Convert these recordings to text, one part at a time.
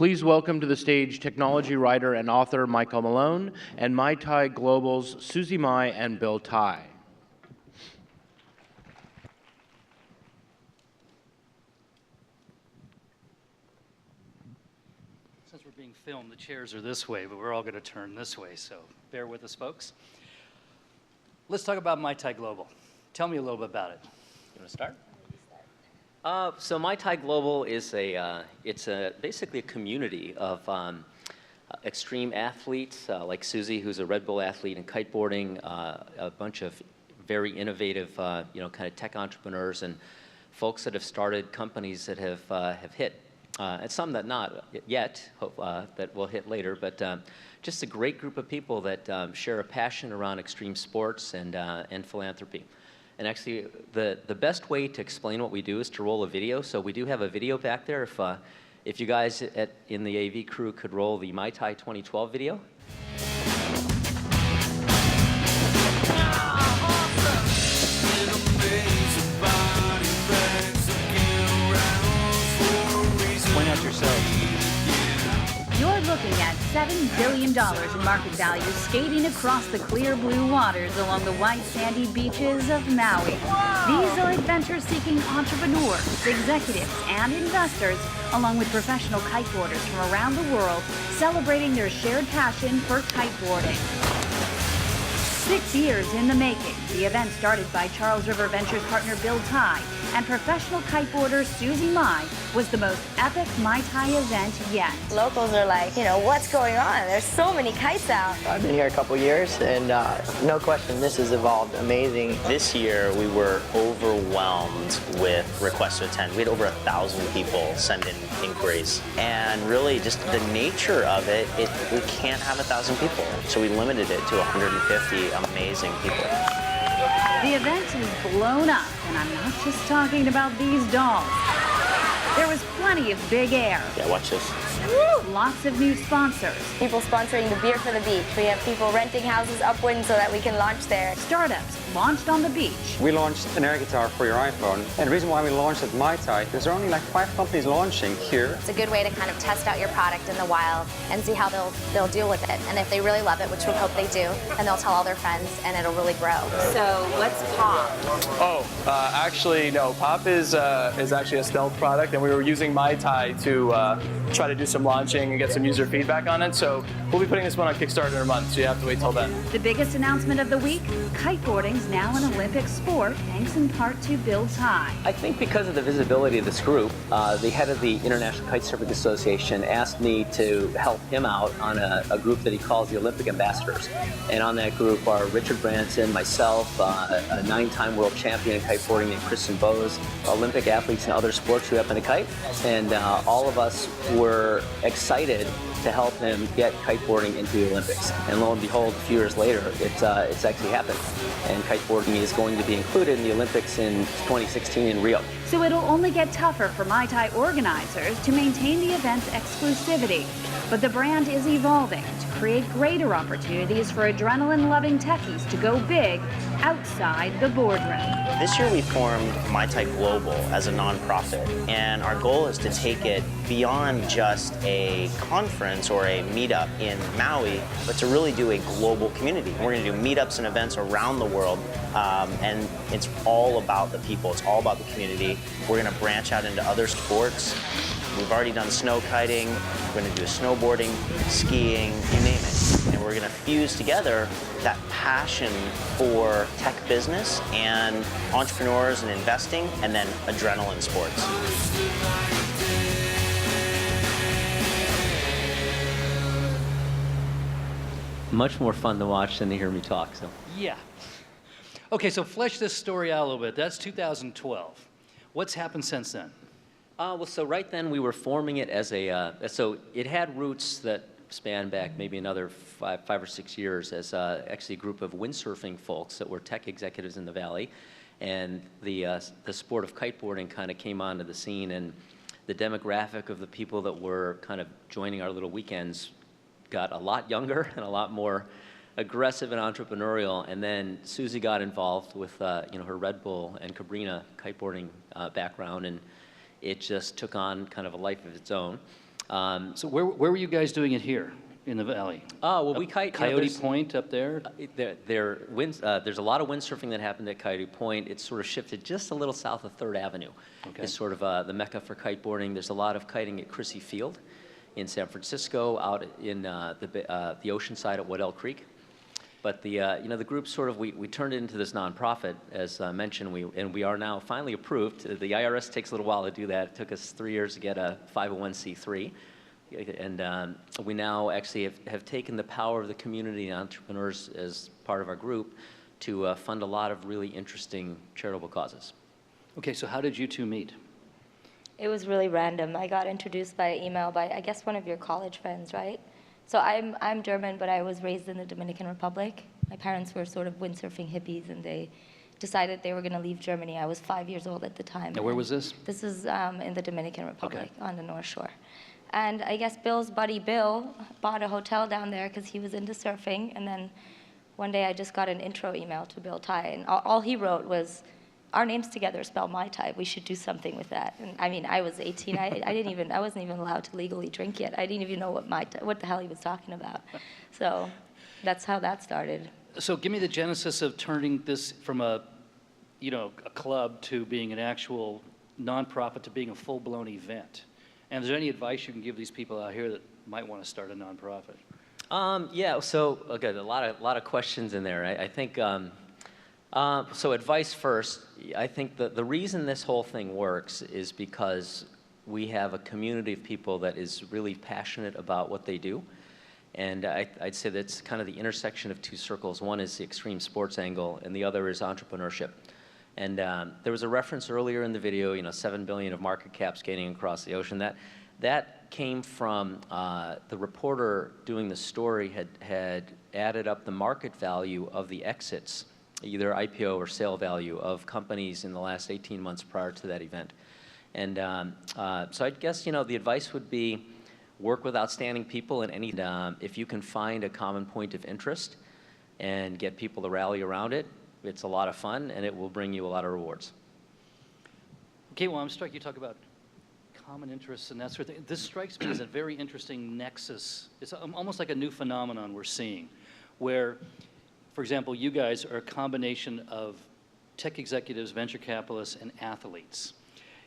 Please welcome to the stage technology writer and author Michael Malone and MaiTai Global's Susi Mai and Bill Tai. Since we're being filmed, the chairs are this way, but we're all going to turn this way, so bear with us, folks. Let's talk about MaiTai Global. Tell me a little bit about it. You want to start? So MaiTai Global is basically a community of extreme athletes like Susie, who's a Red Bull athlete in kiteboarding, a bunch of very innovative, kind of tech entrepreneurs and folks that have started companies that have hit, and some that not yet, that will hit later, but just a great group of people that share a passion around extreme sports and philanthropy. And actually, the best way to explain what we do is to roll a video. So we do have a video back there. If you guys in the AV crew could roll the MaiTai 2012 video. Point out yourself. You're looking at $7 billion in market value skating across the clear blue waters along the white sandy beaches of Maui. These are adventure-seeking entrepreneurs, executives, and investors, along with professional kiteboarders from around the world, celebrating their shared passion for kiteboarding. 6 years in the making, the event started by Charles River Ventures partner Bill Tai and professional kiteboarder Susi Mai was the most epic MaiTai event yet. Locals are like, what's going on? There's so many kites out. I've been here a couple years, and no question, this has evolved amazing. This year, we were overwhelmed with requests to attend. We had over 1,000 people send in inquiries. And really, just the nature of it, we can't have 1,000 people. So we limited it to 150 amazing people. The event is blown up, and I'm not just talking about these dolls. There was plenty of big air. Yeah, watch this. Lots of new sponsors. People sponsoring the beer for the beach. We have people renting houses upwind so that we can launch there. Startups launched on the beach. We launched an air guitar for your iPhone. And the reason why we launched at MaiTai is there are only like 5 companies launching here. It's a good way to kind of test out your product in the wild and see how they'll deal with it. And if they really love it, which we hope they do, then they'll tell all their friends and it'll really grow. So what's Pop? Actually, no. Pop is actually a stealth product, and we were using MaiTai to try to do some launching and get some user feedback on it. So we'll be putting this one on Kickstarter in a month, so you have to wait till then. The biggest announcement of the week, kiteboarding's now an Olympic sport, thanks in part to Bill Tai. I think because of the visibility of this group, the head of the International Kitesurfing Association asked me to help him out on a group that he calls the Olympic Ambassadors. And on that group are Richard Branson, myself, a 9-time world champion in kiteboarding named Kristen Bowes, Olympic athletes in other sports who happen to kite, and all of us were excited to help him get kiteboarding into the Olympics. And lo and behold, a few years later, it's actually happened. And kiteboarding is going to be included in the Olympics in 2016 in Rio. So it'll only get tougher for MaiTai organizers to maintain the event's exclusivity. But the brand is evolving to create greater opportunities for adrenaline-loving techies to go big outside the boardroom. This year we formed MaiTai Global as a nonprofit, and our goal is to take it beyond just a conference or a meetup in Maui, but to really do a global community. We're going to do meetups and events around the world, and it's all about the people, it's all about the community. We're going to branch out into other sports. We've already done snow kiting, we're going to do snowboarding, skiing, you name it. And we're going to fuse together that passion for tech business and entrepreneurs and investing, and then adrenaline sports. Much more fun to watch than to hear me talk. So. Yeah. Okay, so flesh this story out a little bit. That's 2012. What's happened since then? Well, so right then we were forming it as so it had roots that span back maybe another five or 6 years as actually a group of windsurfing folks that were tech executives in the Valley. And the sport of kiteboarding kind of came onto the scene, and the demographic of the people that were kind of joining our little weekends got a lot younger and a lot more aggressive and entrepreneurial. And then Susie got involved with her Red Bull and Cabrina kiteboarding background, and it just took on kind of a life of its own. So where were you guys doing it here in the valley? Well, we kite. Coyote Point up there? There's a lot of windsurfing that happened at Coyote Point. It's sort of shifted just a little south of 3rd Avenue. Okay. It's sort of the mecca for kiteboarding. There's a lot of kiting at Crissy Field in San Francisco, out in the ocean side at Waddell Creek. But the group sort of, we turned it into this nonprofit, as mentioned, and we are now finally approved. The IRS takes a little while to do that. It took us 3 years to get a 501c3. And we now actually have taken the power of the community and entrepreneurs as part of our group to fund a lot of really interesting charitable causes. Okay, so how did you two meet? It was really random. I got introduced by email by, I guess, one of your college friends, right? So I'm German, but I was raised in the Dominican Republic. My parents were sort of windsurfing hippies, and they decided they were going to leave Germany. I was 5 years old at the time. Now, where was this? This is in the Dominican Republic, Okay. on the North Shore. And I guess Bill's buddy Bill bought a hotel down there because he was into surfing. And then one day I just got an intro email to Bill Tai, and all he wrote was, "Our names together spell MaiTai. We should do something with that." And I mean, I was 18. I wasn't even allowed to legally drink yet. I didn't even know what the hell he was talking about. So that's how that started. So give me the genesis of turning this from a club to being an actual nonprofit to being a full-blown event. And is there any advice you can give these people out here that might want to start a nonprofit? Yeah. So again, a lot of questions in there. I think. So advice first. I think the reason this whole thing works is because we have a community of people that is really passionate about what they do. And I'd say that's kind of the intersection of two circles. One is the extreme sports angle, and the other is entrepreneurship. And there was a reference earlier in the video, $7 billion of market cap skating across the ocean. That came from the reporter doing the story had added up the market value of the exits, either IPO or sale value, of companies in the last 18 months prior to that event. And so I guess, the advice would be work with outstanding people in any, if you can find a common point of interest and get people to rally around it, it's a lot of fun, and it will bring you a lot of rewards. Okay, well, I'm struck you talk about common interests and that sort of thing. This strikes me as a very interesting nexus. It's almost like a new phenomenon we're seeing, where, for example, you guys are a combination of tech executives, venture capitalists, and athletes.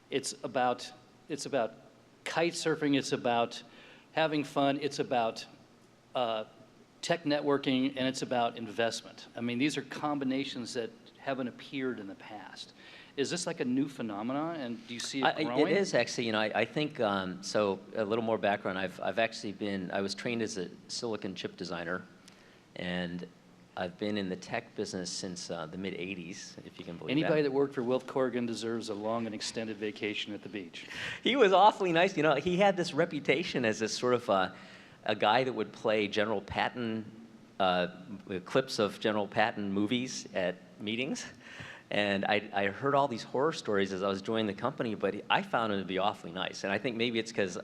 It's about kite surfing, it's about having fun, it's about tech networking, and it's about investment. I mean, these are combinations that haven't appeared in the past. Is this like a new phenomenon, and do you see it growing? It is actually. I think so. A little more background. I've actually I was trained as a silicon chip designer, and I've been in the tech business since the mid '80s, if you can believe Anybody that. that worked for Wilf Corrigan deserves a long and extended vacation at the beach. He was awfully nice. He had this reputation as this sort of a guy that would play General Patton, clips of General Patton movies at meetings. And I heard all these horror stories as I was joining the company, but I found him to be awfully nice. And I think maybe it's because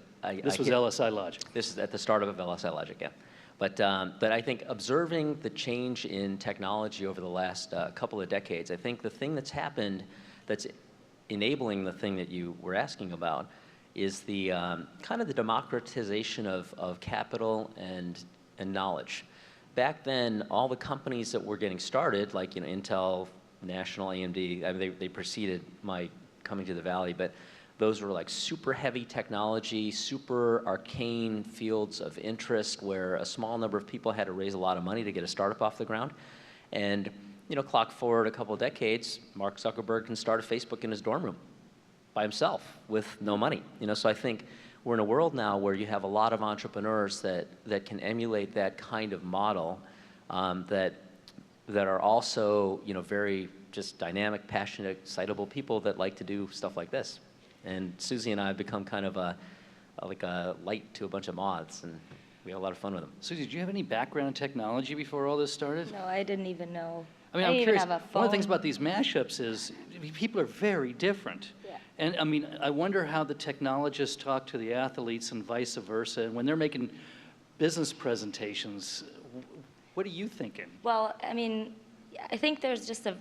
This was LSI Logic. This is at the start of LSI Logic, yeah. But I think observing the change in technology over the last couple of decades, I think the thing that's happened that's enabling the thing that you were asking about is the kind of the democratization of capital and knowledge. Back then, all the companies that were getting started, like Intel, National, AMD, I mean, they preceded my coming to the Valley, but those were like super heavy technology, super arcane fields of interest where a small number of people had to raise a lot of money to get a startup off the ground. And clock forward a couple of decades, Mark Zuckerberg can start a Facebook in his dorm room by himself with no money. So I think we're in a world now where you have a lot of entrepreneurs that can emulate that kind of model, that are also very just dynamic, passionate, excitable people that like to do stuff like this. And Susie and I have become kind of like a light to a bunch of moths, and we have a lot of fun with them. Susie, did you have any background in technology before all this started? No, I didn't even know. I mean, I I'm didn't curious. even have a One of the things phone. about these mashups is people are very different. Yeah. And I mean, I wonder how the technologists talk to the athletes and vice versa. And when they're making business presentations, what are you thinking? Well, I mean, I think there's just a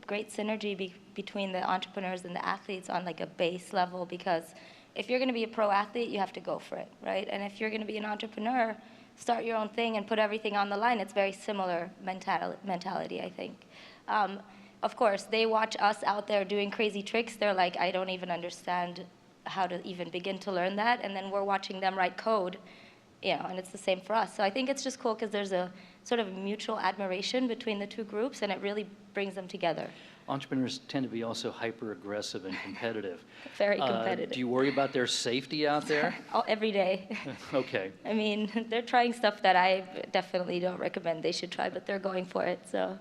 great synergy between the entrepreneurs and the athletes on like a base level, because if you're going to be a pro athlete, you have to go for it, right? And if you're going to be an entrepreneur, start your own thing and put everything on the line. It's very similar mentality, I think. Of course, they watch us out there doing crazy tricks. They're like, I don't even understand how to even begin to learn that. And then we're watching them write code, you know, and it's the same for us. So I think it's just cool because there's a sort of mutual admiration between the two groups, and it really brings them together. Entrepreneurs tend to be also hyper-aggressive and competitive. Very competitive. Do you worry about their safety out there? Oh, every day. Okay. I mean, they're trying stuff that I definitely don't recommend they should try, but they're going for it, so.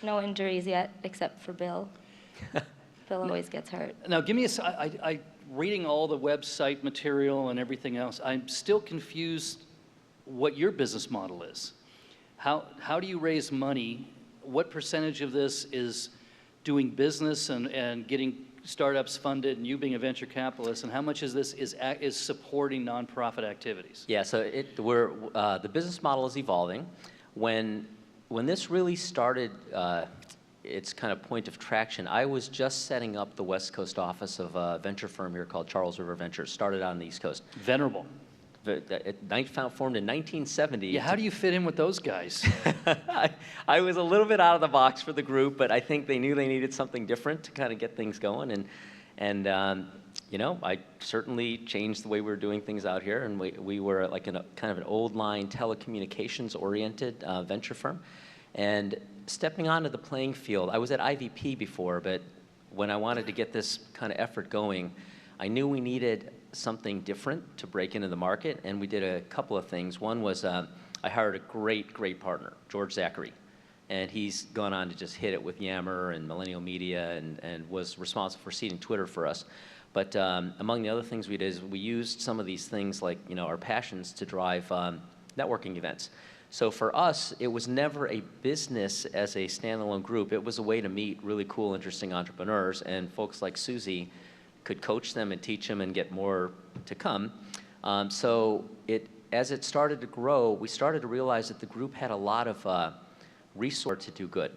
No injuries yet, except for Bill. Bill always gets hurt. Now, give me a, reading all the website material and everything else, I'm still confused what your business model is. How do you raise money? What percentage of this is doing business and getting startups funded and you being a venture capitalist, and how much of this is supporting nonprofit activities? Yeah, so the business model is evolving. When this really started its kind of point of traction, I was just setting up the West Coast office of a venture firm here called Charles River Ventures, started out on the East Coast. Venerable. Formed in 1970. Yeah, how do you fit in with those guys? I was a little bit out of the box for the group, but I think they knew they needed something different to kind of get things going. And you know, I certainly changed the way we were doing things out here, and we were like kind of an old line telecommunications-oriented venture firm. And stepping onto the playing field, I was at IVP before, but when I wanted to get this kind of effort going, I knew we needed something different to break into the market, and we did a couple of things. One was I hired a great partner, George Zachary, and he's gone on to just hit it with Yammer and Millennial Media and was responsible for seeding Twitter for us. But among the other things we did is we used some of these things like, you know, our passions to drive networking events. So for us, it was never a business as a standalone group. It was a way to meet really cool, interesting entrepreneurs, and folks like Susie could coach them and teach them and get more to come. So as it started to grow, we started to realize that the group had a lot of resource to do good.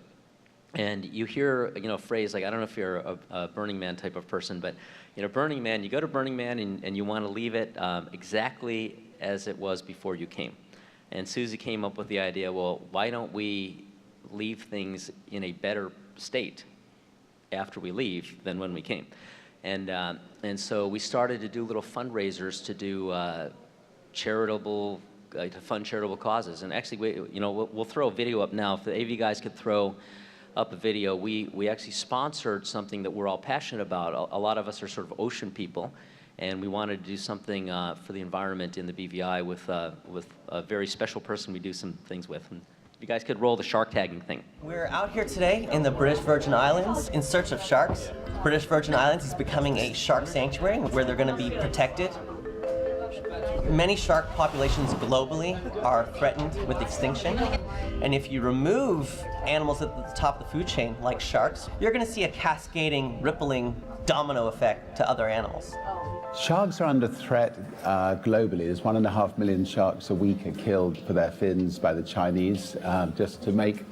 And you hear, you know, a phrase like, I don't know if you're a Burning Man type of person, but, you know, Burning Man, you go to Burning Man and you want to leave it exactly as it was before you came. And Susie came up with the idea, well, why don't we leave things in a better state after we leave than when we came? And so we started to do little fundraisers to do charitable, to fund charitable causes. And actually, we'll throw a video up now. If the AV guys could throw up a video, we actually sponsored something that we're all passionate about. A lot of us are sort of ocean people, and we wanted to do something for the environment in the BVI with a very special person we do some things with. And if you guys could roll the shark tagging thing. We're out here today in the British Virgin Islands in search of sharks. British Virgin Islands is becoming a shark sanctuary where they're going to be protected. Many shark populations globally are threatened with extinction. And if you remove animals at the top of the food chain, like sharks, you're going to see a cascading, rippling domino effect to other animals. Sharks are under threat globally. There's 1.5 million sharks a week are killed for their fins by the Chinese just to make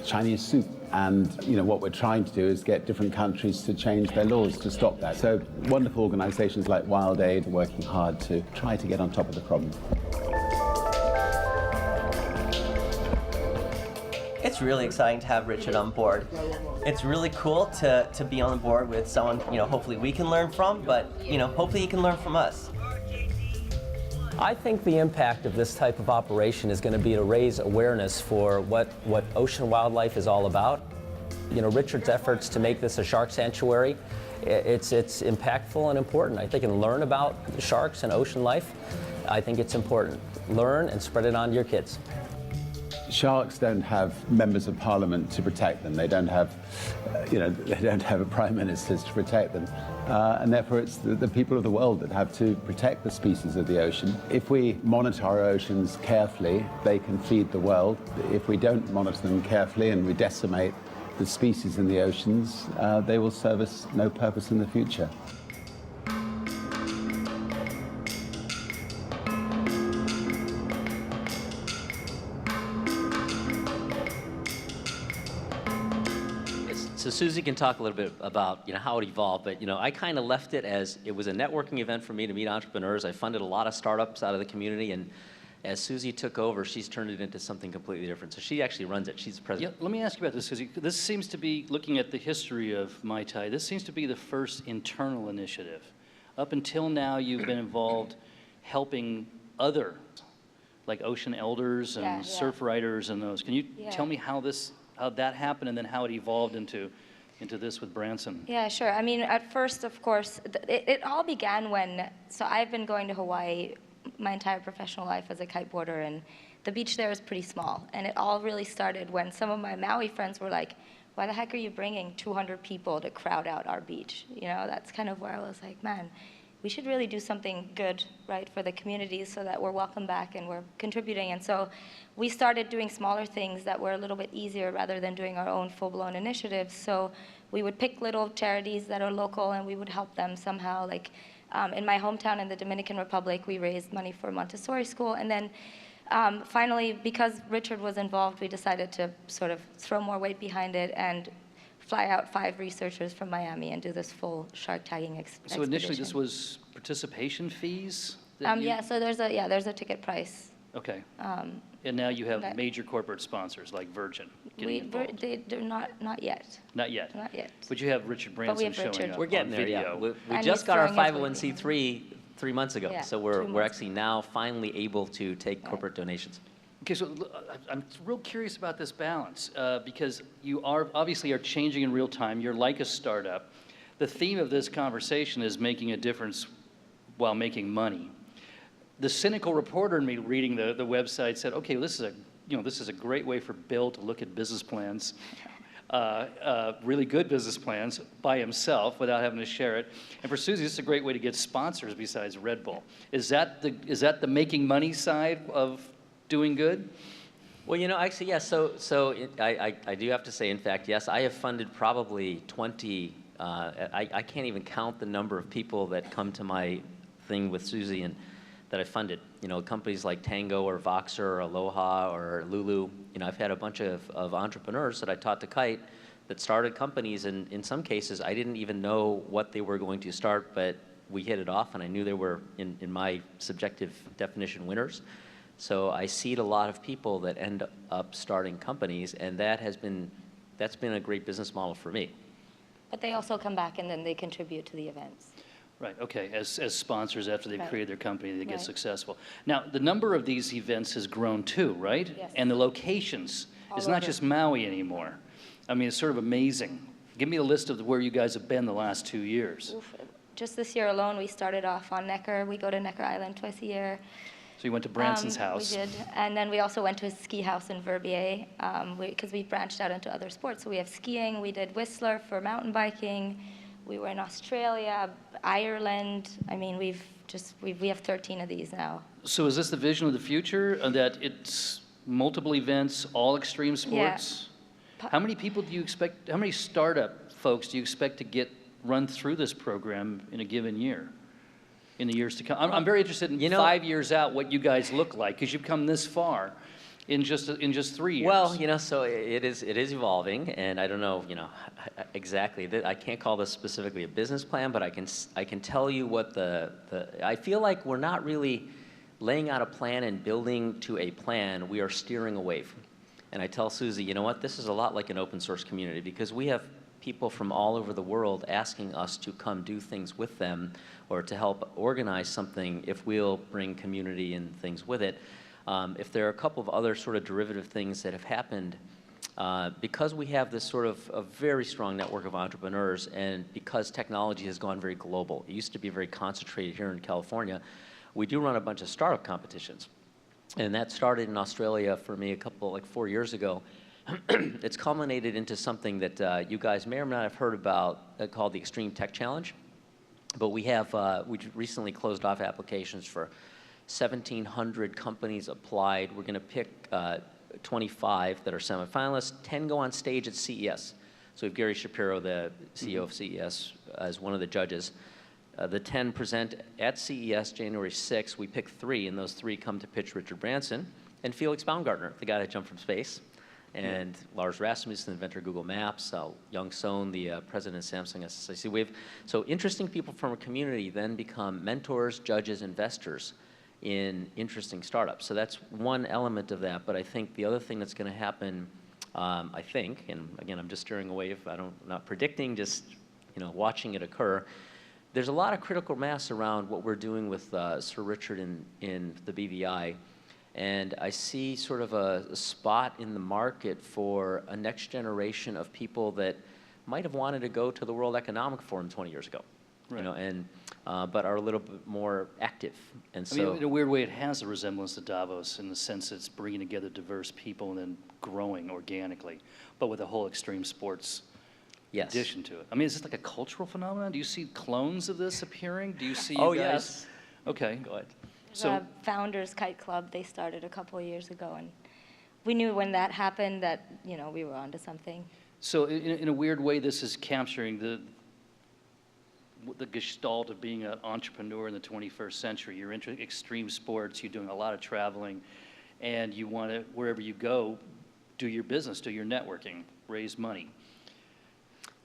Chinese soup. And you know what we're trying to do is get different countries to change their laws to stop that. So wonderful organizations like Wild Aid are working hard to try to get on top of the problem. It's really exciting to have Richard on board. It's really cool to be on board with someone, you know, hopefully we can learn from, but, you know, hopefully he can learn from us. I think the impact of this type of operation is going to be to raise awareness for what ocean wildlife is all about. You know, Richard's efforts to make this a shark sanctuary, it's impactful and important. I think and learn about sharks and ocean life. I think it's important. Learn and spread it on to your kids. Sharks don't have members of parliament to protect them. They don't have, they don't have a prime minister to protect them. And therefore it's the people of the world that have to protect the species of the ocean. If we monitor our oceans carefully, they can feed the world. If we don't monitor them carefully and we decimate the species in the oceans, they will serve us no purpose in the future. So Susie can talk a little bit about how it evolved, but I kind of left it as it was a networking event for me to meet entrepreneurs. I funded a lot of startups out of the community, and as Susie took over, she's turned it into something completely different. So she actually runs it. She's the president. Yeah, let me ask you about this, Susie. This seems to be, looking at the history of MaiTai, this seems to be the first internal initiative. Up until now, you've been involved helping other, like ocean elders and surf riders and those. Can you tell me how that happened and then how it evolved into this with Branson? Yeah, sure. I mean, at first, of course, it all began when, so I've been going to Hawaii my entire professional life as a kiteboarder, and the beach there is pretty small. And it all really started when some of my Maui friends were like, why the heck are you bringing 200 people to crowd out our beach? That's kind of where I was like, man, we should really do something good, right, for the communities so that we're welcome back and we're contributing. And so we started doing smaller things that were a little bit easier rather than doing our own full-blown initiatives. So we would pick little charities that are local and we would help them somehow. Like in my hometown in the Dominican Republic, we raised money for Montessori school. And then finally, because Richard was involved, we decided to sort of throw more weight behind it and fly out 5 researchers from Miami and do this full shark tagging expedition. So initially this was participation fees? Yeah, so there's a ticket price. Okay. And now you have major corporate sponsors like Virgin getting involved. They're not yet. Not yet? Not yet. But you have Richard Branson showing up. We're getting there, video. We just got our 501c3 3 months ago, so we're actually now finally able to take corporate donations. Okay, so I'm real curious about this balance because you obviously are changing in real time. You're like a startup. The theme of this conversation is making a difference while making money. The cynical reporter in me reading the website said, okay, this is a great way for Bill to look at business plans, really good business plans by himself without having to share it. And for Susie, this is a great way to get sponsors besides Red Bull. Is that the making money side of doing good? Well, actually, yes. So I do have to say, in fact, yes, I have funded probably 20. I can't even count the number of people that come to my thing with Susie and that I funded. Companies like Tango or Voxer or Aloha or Lulu. I've had a bunch of entrepreneurs that I taught to kite that started companies, and in some cases, I didn't even know what they were going to start, but we hit it off, and I knew they were, in my subjective definition, winners. So I seed a lot of people that end up starting companies, and that's been a great business model for me. But they also come back and then they contribute to the events. Right, okay, as sponsors after they've created their company, they get successful. Now, the number of these events has grown too, right? Yes. And the locations. It's not just Maui anymore. I mean, it's sort of amazing. Give me a list of where you guys have been the last 2 years. Oof. Just this year alone, we started off on Necker. We go to Necker Island twice a year. So you went to Branson's house. We did, and then we also went to a ski house in Verbier because we branched out into other sports. So we have skiing, we did Whistler for mountain biking, we were in Australia, Ireland. I mean, we have 13 of these now. So is this the vision of the future, that it's multiple events, all extreme sports? Yeah. How many people do you expect, how many startup folks do you expect to run through this program in a given year? In the years to come. I'm very interested in 5 years out what you guys look like, because you've come this far in just 3 years. Well, so it is evolving, and I don't know, exactly. I can't call this specifically a business plan, but I can tell you what I feel like we're not really laying out a plan and building to a plan. We are steering away from. And I tell Susie, you know what? This is a lot like an open source community, because we have people from all over the world asking us to come do things with them or to help organize something if we'll bring community and things with it. If there are a couple of other sort of derivative things that have happened, because we have this sort of a very strong network of entrepreneurs, and because technology has gone very global, it used to be very concentrated here in California, we do run a bunch of startup competitions. And that started in Australia for me 4 years ago. It's culminated into something that you guys may or may not have heard about called the Extreme Tech Challenge. But we recently closed off applications for 1,700 companies applied. We're going to pick 25 that are semifinalists. 10 go on stage at CES. So we have Gary Shapiro, the CEO of CES, as one of the judges. The 10 present at CES January 6th. We pick 3, and those 3 come to pitch Richard Branson and Felix Baumgartner, the guy that jumped from space. and Lars Rasmussen, inventor of Google Maps, Young Sohn, the president of Samsung SSIC. So interesting people from a community then become mentors, judges, investors in interesting startups. So that's one element of that, but I think the other thing that's going to happen, I think, and again, I'm just steering away, I'm not predicting, just watching it occur. There's a lot of critical mass around what we're doing with Sir Richard in the BVI, and I see sort of a spot in the market for a next generation of people that might have wanted to go to the World Economic Forum 20 years ago, Right. But are a little bit more active. And so, I mean, in a weird way, it has a resemblance to Davos in the sense it's bringing together diverse people and then growing organically, but with a whole extreme sports addition to it. I mean, is this like a cultural phenomenon? Do you see clones of this appearing? Do you see you guys? Yes. Okay. Go ahead. The Founders Kite Club, they started a couple of years ago, and we knew when that happened that, we were onto something. So in a weird way, this is capturing the gestalt of being an entrepreneur in the 21st century. You're into extreme sports, you're doing a lot of traveling, and you want to, wherever you go, do your business, do your networking, raise money.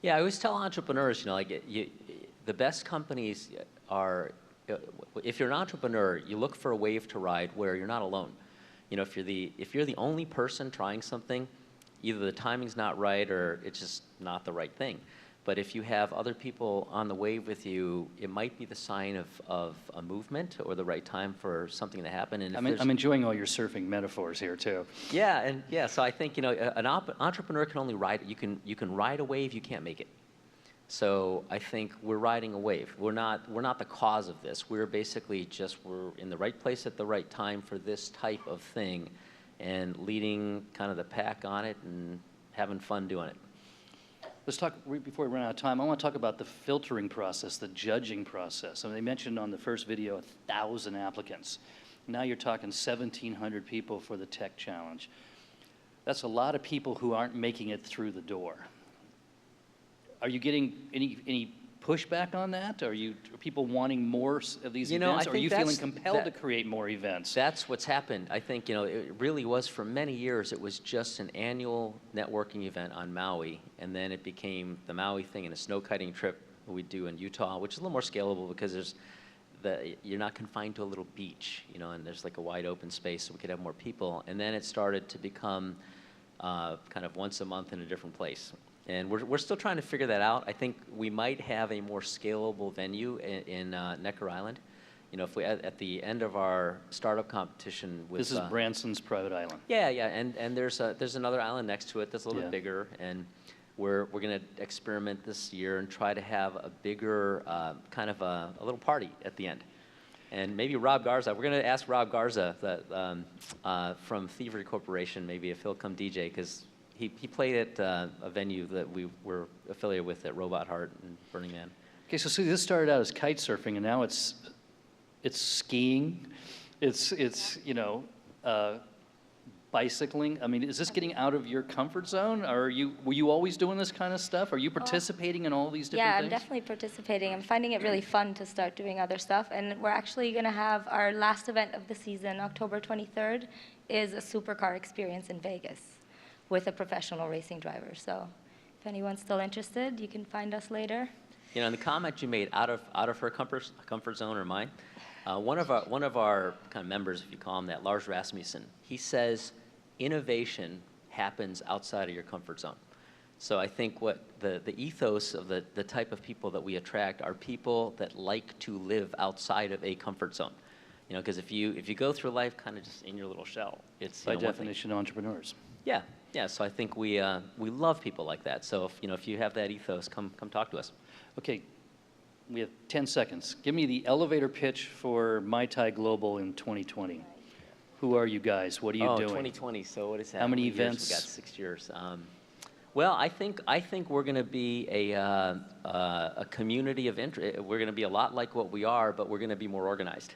Yeah, I always tell entrepreneurs, the best companies are, if you're an entrepreneur, you look for a wave to ride where you're not alone. If you're the only person trying something, either the timing's not right or it's just not the right thing. But if you have other people on the wave with you, it might be the sign of a movement or the right time for something to happen. And I'm enjoying all your surfing metaphors here too. Yeah, so I think an entrepreneur can only ride. You can ride a wave, you can't make it. So I think we're riding a wave. We're not the cause of this. We're basically we're in the right place at the right time for this type of thing, and leading kind of the pack on it and having fun doing it. Let's talk, before we run out of time, I want to talk about the filtering process, the judging process. I mean, they mentioned on the first video 1,000 applicants. Now you're talking 1,700 people for the tech challenge. That's a lot of people who aren't making it through the door. Are you getting any pushback on that? Are people wanting more of these events? Or are you feeling compelled to create more events? That's what's happened. I think, it really was for many years, it was just an annual networking event on Maui, and then it became the Maui thing and a snow kiting trip we do in Utah, which is a little more scalable because you're not confined to a little beach, and there's like a wide open space so we could have more people. And then it started to become kind of once a month in a different place. And we're still trying to figure that out. I think we might have a more scalable venue in Necker Island. If we at the end of our startup competition with this is Branson's private island. Yeah, and there's another island next to it that's a little bit bigger, and we're going to experiment this year and try to have a bigger kind of a little party at the end. And maybe Rob Garza, we're going to ask Rob Garza from Thievery Corporation, maybe if he'll come DJ, because he played at a venue that we were affiliated with at Robot Heart and Burning Man. Okay, so see, this started out as kite surfing, and now it's skiing, it's bicycling. I mean, is this getting out of your comfort zone? Were you always doing this kind of stuff? Are you participating in all these different things? Yeah, I'm definitely participating. I'm finding it really fun to start doing other stuff, and we're actually going to have our last event of the season, October 23rd, is a supercar experience in Vegas with a professional racing driver. So if anyone's still interested, you can find us later. And the comment you made out of her comfort zone or mine, one of our kind of members, if you call him that, Lars Rasmussen, he says innovation happens outside of your comfort zone. So I think what the ethos of the type of people that we attract are people that like to live outside of a comfort zone. Because if you go through life kind of just in your little shell, it's by definition entrepreneurs. Yeah. So I think we love people like that. So if you have that ethos, come talk to us. Okay, we have 10 seconds. Give me the elevator pitch for MaiTai Global in 2020. Who are you guys? What are you doing? 2020. So what is that? How many events? We got 6 years. Well, I think we're going to be a community of interest. We're going to be a lot like what we are, but we're going to be more organized.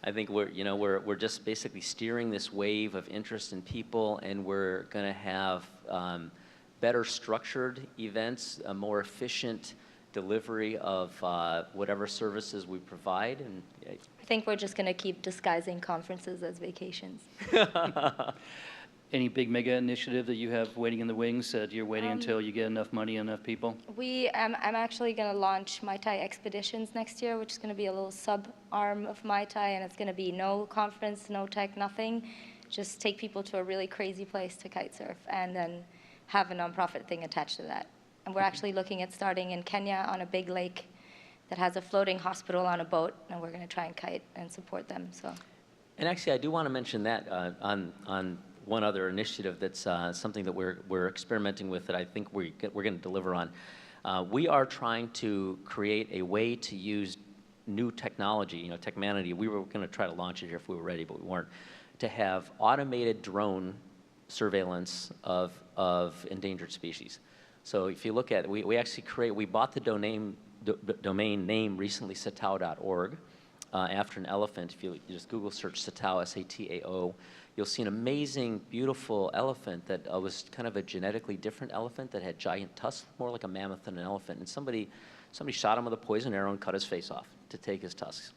I think we're just basically steering this wave of interest in people, and we're going to have better structured events, a more efficient delivery of whatever services we provide. And I think we're just going to keep disguising conferences as vacations. Any big mega initiative that you have waiting in the wings that you're waiting until you get enough money, enough people? I'm actually going to launch MaiTai Expeditions next year, which is going to be a little sub-arm of MaiTai, and it's going to be no conference, no tech, nothing. Just take people to a really crazy place to kite surf, and then have a nonprofit thing attached to that. And we're actually looking at starting in Kenya on a big lake that has a floating hospital on a boat, and we're going to try and kite and support them. So. And actually, I do want to mention that on one other initiative that's something that we're experimenting with that I think we're going to deliver on. We are trying to create a way to use new technology. You know, Techmanity. We were going to try to launch it here if we were ready, but we weren't. To have automated drone surveillance of endangered species. So if you look at it, we actually we bought the domain name recently, satao.org, after an elephant. If you just Google search Satao, S-A-T-A-O, you'll see an amazing, beautiful elephant that was kind of a genetically different elephant that had giant tusks, more like a mammoth than an elephant. And somebody shot him with a poison arrow and cut his face off to take his tusks.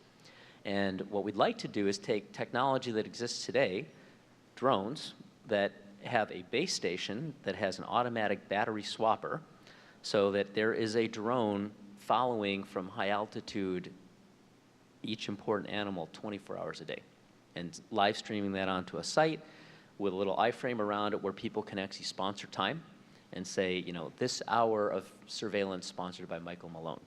And what we'd like to do is take technology that exists today, drones that have a base station that has an automatic battery swapper, so that there is a drone following from high altitude each important animal 24 hours a day, and live streaming that onto a site with a little iframe around it where people can actually sponsor time and say, you know, this hour of surveillance sponsored by Michael Malone,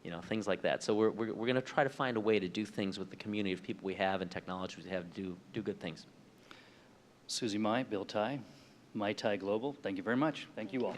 you know, things like that. So we're going to try to find a way to do things with the community of people we have and technology we have to do good things. Susi Mai, Bill Tai, MaiTai Global, thank you very much. Thank you all.